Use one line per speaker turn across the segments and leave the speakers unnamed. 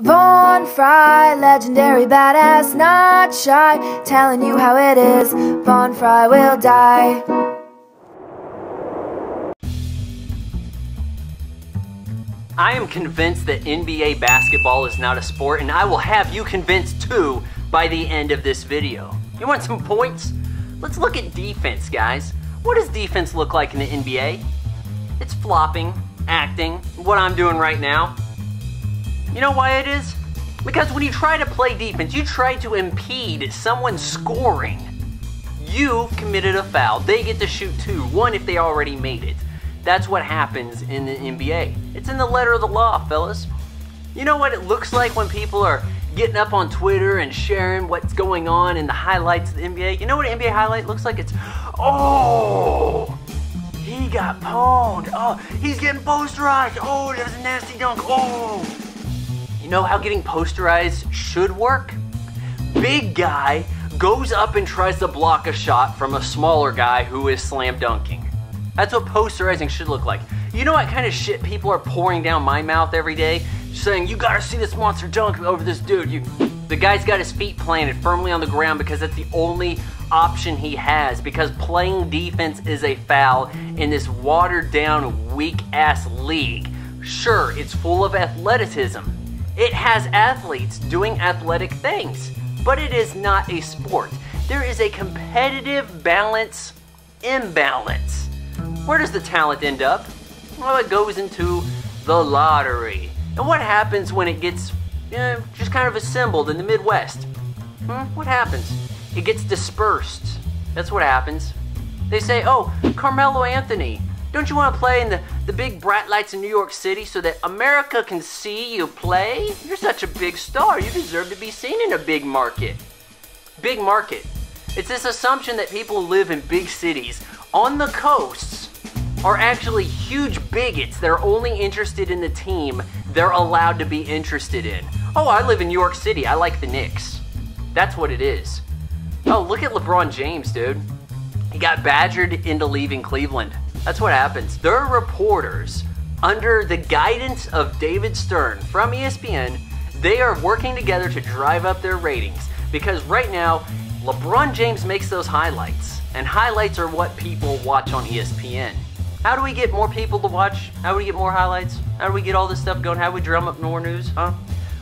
Von Fry, legendary badass, not shy, telling you how it is, Von Fry will die.
I am convinced that NBA basketball is not a sport, and I will have you convinced too by the end of this video. You want some points? Let's look at defense, guys. What does defense look like in the NBA? It's flopping, acting, what I'm doing right now. You know why it is? Because when you try to play defense, you try to impede someone scoring. You've committed a foul. They get to shoot two, one if they already made it. That's what happens in the NBA. It's in the letter of the law, fellas. You know what it looks like when people are getting up on Twitter and sharing what's going on in the highlights of the NBA? You know what an NBA highlight looks like? It's, oh, he got pwned. Oh, he's getting posterized. Oh, that was a nasty dunk. Oh. You know how getting posterized should work? Big guy goes up and tries to block a shot from a smaller guy who is slam dunking. That's what posterizing should look like. You know what kind of shit people are pouring down my mouth every day? Saying, you gotta see this monster dunk over this dude. The guy's got his feet planted firmly on the ground because that's the only option he has, because playing defense is a foul in this watered down, weak ass league. Sure, it's full of athleticism. It has athletes doing athletic things, but it is not a sport. There is a competitive balance imbalance. Where does the talent end up? Well, it goes into the lottery. And what happens when it gets just kind of assembled in the Midwest? What happens? It gets dispersed. That's what happens. They say, oh, Carmelo Anthony, don't you want to play in the big bright lights in New York City so that America can see you play? You're such a big star. You deserve to be seen in a big market. Big market. It's this assumption that people who live in big cities on the coasts are actually huge bigots that are only interested in the team they're allowed to be interested in. Oh, I live in New York City. I like the Knicks. That's what it is. Oh, look at LeBron James, dude. He got badgered into leaving Cleveland. That's what happens. There are reporters under the guidance of David Stern from ESPN. They are working together to drive up their ratings because right now, LeBron James makes those highlights, and highlights are what people watch on ESPN. How do we get more people to watch? How do we get more highlights? How do we get all this stuff going? How do we drum up more news? Huh?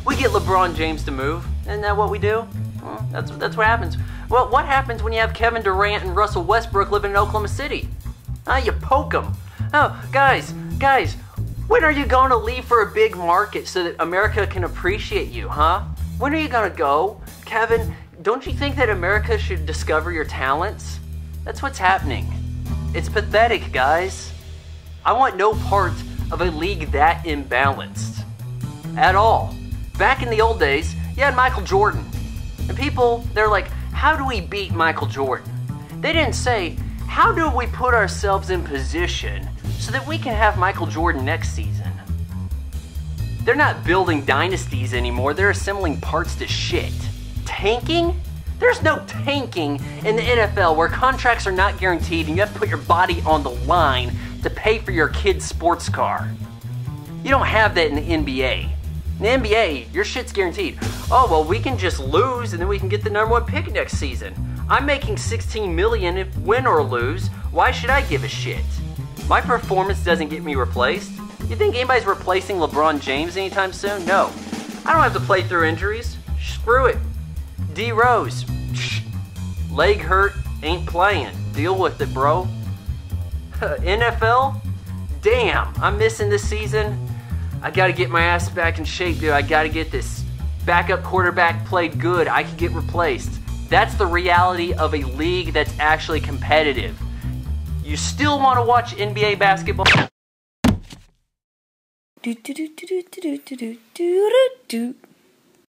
We get LeBron James to move. Isn't that what we do? Well, that's what happens. Well, what happens when you have Kevin Durant and Russell Westbrook living in Oklahoma City? You poke them. Oh, guys, when are you going to leave for a big market so that America can appreciate you, huh? When are you going to go? Kevin, don't you think that America should discover your talents? That's what's happening. It's pathetic, guys. I want no part of a league that imbalanced. At all. Back in the old days, you had Michael Jordan. And people, they're like, how do we beat Michael Jordan? They didn't say, how do we put ourselves in position so that we can have Michael Jordan next season? They're not building dynasties anymore. They're assembling parts to shit. Tanking? There's no tanking in the NFL where contracts are not guaranteed and you have to put your body on the line to pay for your kid's sports car. You don't have that in the NBA. In the NBA, your shit's guaranteed. Oh, well, we can just lose and then we can get the #1 pick next season. I'm making $16 million if win or lose. Why should I give a shit? My performance doesn't get me replaced. You think anybody's replacing LeBron James anytime soon? No. I don't have to play through injuries. Screw it. D Rose, leg hurt, ain't playing. Deal with it, bro. NFL? Damn, I'm missing this season. I gotta get my ass back in shape, dude. I gotta get this backup quarterback played good. I could get replaced. That's the reality of a league that's actually competitive. You still want to watch NBA basketball? Do do do do do do do do do do.